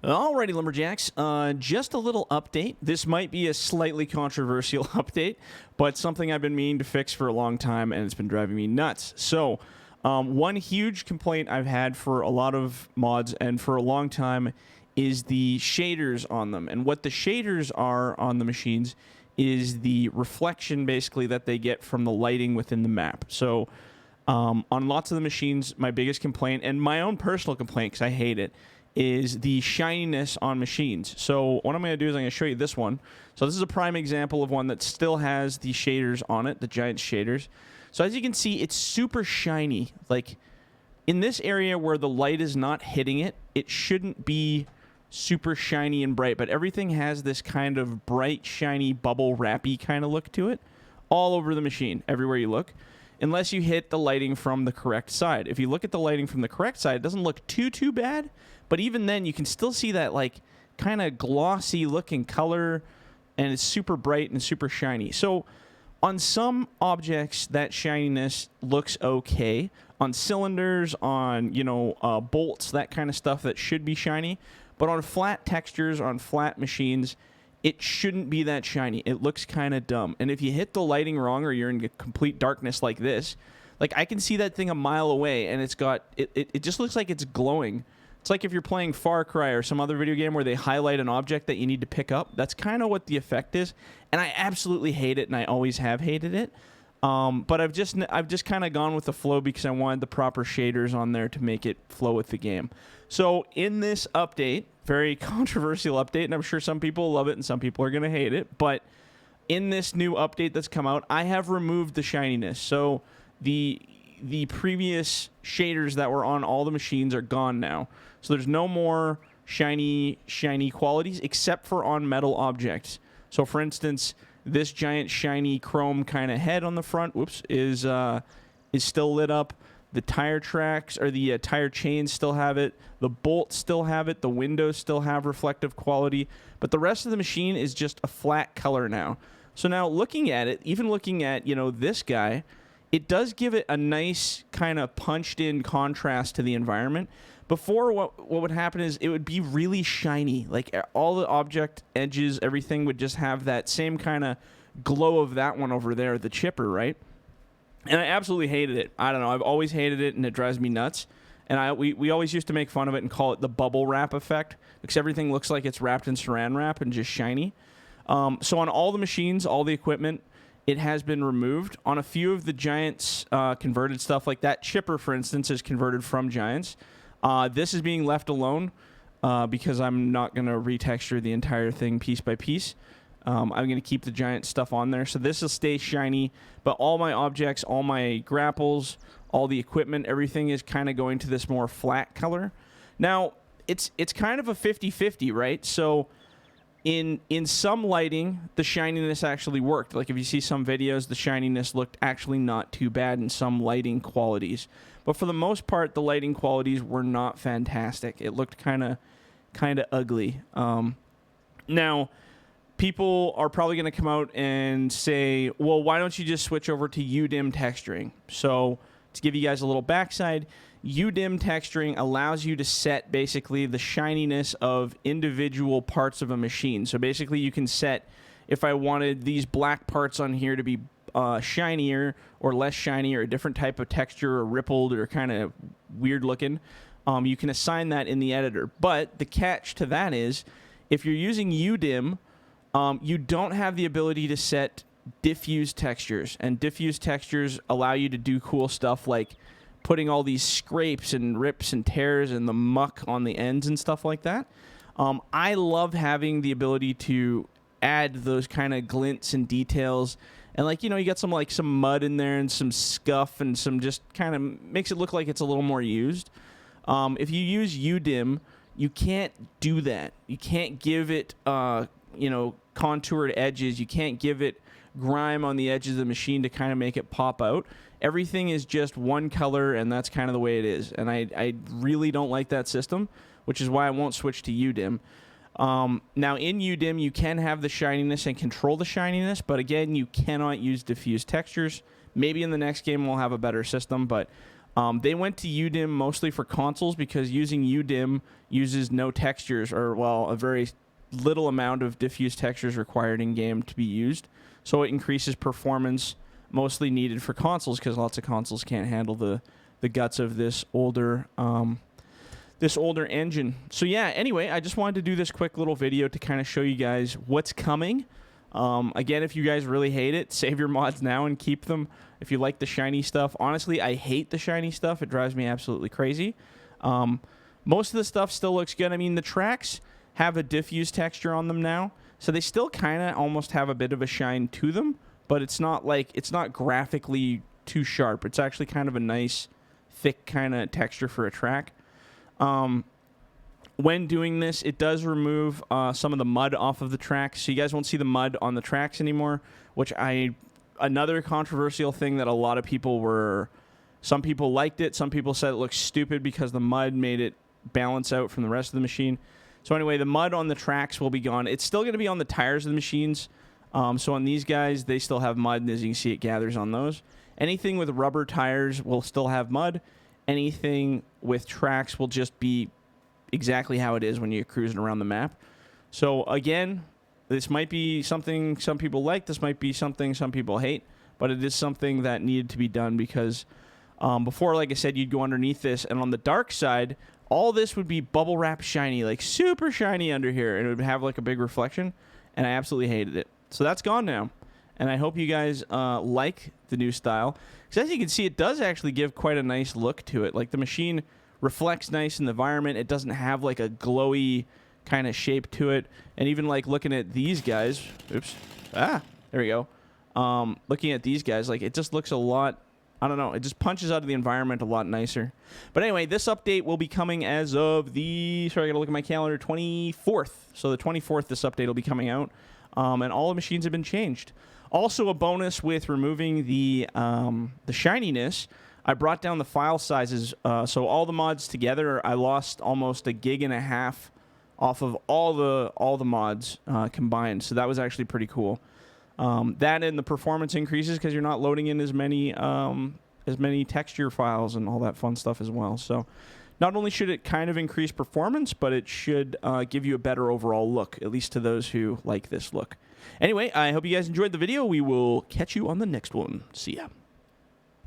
Alrighty, Lumberjacks, just a little update. This might be a slightly controversial update, but something I've been meaning to fix for a long time, and it's been driving me nuts. So, one huge complaint I've had for a lot of mods and for a long time is the shaders on them. And what the shaders are on the machines is the reflection, basically, that they get from the lighting within the map. So, on lots of the machines, my biggest complaint, and my own personal complaint, because I hate it, is the shininess on machines. So what I'm going to do is I'm going to show you this one. So this is a prime example of one that still has the shaders on it, the giant shaders. So as you can see, it's super shiny. Like in this area where the light is not hitting it, it shouldn't be super shiny and bright, but everything has this kind of bright, shiny, bubble wrappy kind of look to it all over the machine, everywhere you look, unless you hit the lighting from the correct side. If you look at the lighting from the correct side, it doesn't look too bad, but even then you can still see that like kind of glossy looking color, and it's super bright and super shiny. So on some objects, that shininess looks okay. On cylinders, on, bolts, that kind of stuff that should be shiny. But on flat textures, on flat machines, it shouldn't be that shiny. It looks kind of dumb. And if you hit the lighting wrong or you're in complete darkness like this, like I can see that thing a mile away, and it just looks like it's glowing. It's like if you're playing Far Cry or some other video game where they highlight an object that you need to pick up. That's kind of what the effect is, and I absolutely hate it, and I always have hated it. But I've just kind of gone with the flow because I wanted the proper shaders on there to make it flow with the game. So in this update, very controversial update, and I'm sure some people love it and some people are going to hate it, but in this new update that's come out, I have removed the shininess. So the previous shaders that were on all the machines are gone now. So there's no more shiny qualities except for on metal objects. So for instance, this giant shiny chrome kind of head on the front, is still lit up. The tire tracks or the tire chains still have it. The bolts still have it. The windows still have reflective quality. But the rest of the machine is just a flat color now. So now looking at it, even looking at, this guy, it does give it a nice kind of punched in contrast to the environment. Before, what would happen is it would be really shiny. Like all the object edges, everything would just have that same kind of glow of that one over there, the chipper, right? And I absolutely hated it. I don't know. I've always hated it, and it drives me nuts. And we always used to make fun of it and call it the bubble wrap effect, because everything looks like it's wrapped in saran wrap and just shiny. So on all the machines, all the equipment, it has been removed. On a few of the Giants converted stuff, like that chipper, for instance, is converted from Giants. This is being left alone because I'm not going to retexture the entire thing piece by piece. I'm going to keep the Giant stuff on there. So this will stay shiny, but all my objects, all my grapples, all the equipment, everything is kind of going to this more flat color. Now, it's kind of a 50-50, right? So in some lighting, the shininess actually worked. Like if you see some videos, the shininess looked actually not too bad in some lighting qualities. But for the most part, the lighting qualities were not fantastic. It looked kind of ugly. Now, people are probably going to come out and say, well, why don't you just switch over to UDIM texturing? So to give you guys a little backside, UDIM texturing allows you to set basically the shininess of individual parts of a machine. So basically you can set, if I wanted these black parts on here to be shinier or less shiny or a different type of texture or rippled or kind of weird looking, you can assign that in the editor. But the catch to that is if you're using UDIM, you don't have the ability to set diffuse textures, and diffuse textures allow you to do cool stuff like putting all these scrapes and rips and tears and the muck on the ends and stuff like that. I love having the ability to add those kind of glints and details, and you got some mud in there and some scuff and some just kind of makes it look like it's a little more used. If you use UDIM, you can't do that. You can't give it contoured edges. You can't give it grime on the edges of the machine to kind of make it pop out. Everything is just one color, and that's kind of the way it is. And I really don't like that system, which is why I won't switch to UDIM. Now, in UDIM, you can have the shininess and control the shininess, but again, you cannot use diffuse textures. Maybe in the next game we'll have a better system, but They went to UDIM mostly for consoles because using UDIM uses no textures, or, well, a very little amount of diffuse textures required in-game to be used. So it increases performance, mostly needed for consoles because lots of consoles can't handle the guts of this older engine. So yeah, anyway, I just wanted to do this quick little video to kind of show you guys what's coming. Again, if you guys really hate it, save your mods now and keep them. If you like the shiny stuff, honestly, I hate the shiny stuff. It drives me absolutely crazy. Most of the stuff still looks good. I mean, the tracks have a diffuse texture on them now, so they still kind of almost have a bit of a shine to them, but it's not graphically too sharp. It's actually kind of a nice, thick kind of texture for a track. When doing this, it does remove some of the mud off of the tracks, so you guys won't see the mud on the tracks anymore, which another controversial thing that a lot of people some people liked it, some people said it looks stupid because the mud made it balance out from the rest of the machine. So anyway, the mud on the tracks will be gone. It's still going to be on the tires of the machines, so on these guys, they still have mud, and as you can see, it gathers on those. Anything with rubber tires will still have mud. Anything with tracks will just be exactly how it is when you're cruising around the map. So again, this might be something some people like, this might be something some people hate, but it is something that needed to be done because before, like I said, you'd go underneath this, and on the dark side, all this would be bubble wrap shiny, like super shiny under here, and it would have like a big reflection, and I absolutely hated it. So that's gone now, and I hope you guys like the new style, because as you can see, it does actually give quite a nice look to it. Like, the machine reflects nice in the environment. It doesn't have like a glowy kind of shape to it, and even like looking at these guys, there we go. Looking at these guys, like, it just looks a lot, I don't know, it just punches out of the environment a lot nicer. But anyway, this update will be coming as of I gotta look at my calendar, 24th. So the 24th, this update will be coming out, and all the machines have been changed. Also, a bonus with removing the shininess, I brought down the file sizes, so all the mods together, I lost almost 1.5 GB off of all the mods combined. So that was actually pretty cool. That and the performance increases because you're not loading in as many texture files and all that fun stuff as well. So not only should it kind of increase performance, but it should give you a better overall look, at least to those who like this look. Anyway, I hope you guys enjoyed the video. We will catch you on the next one. See ya.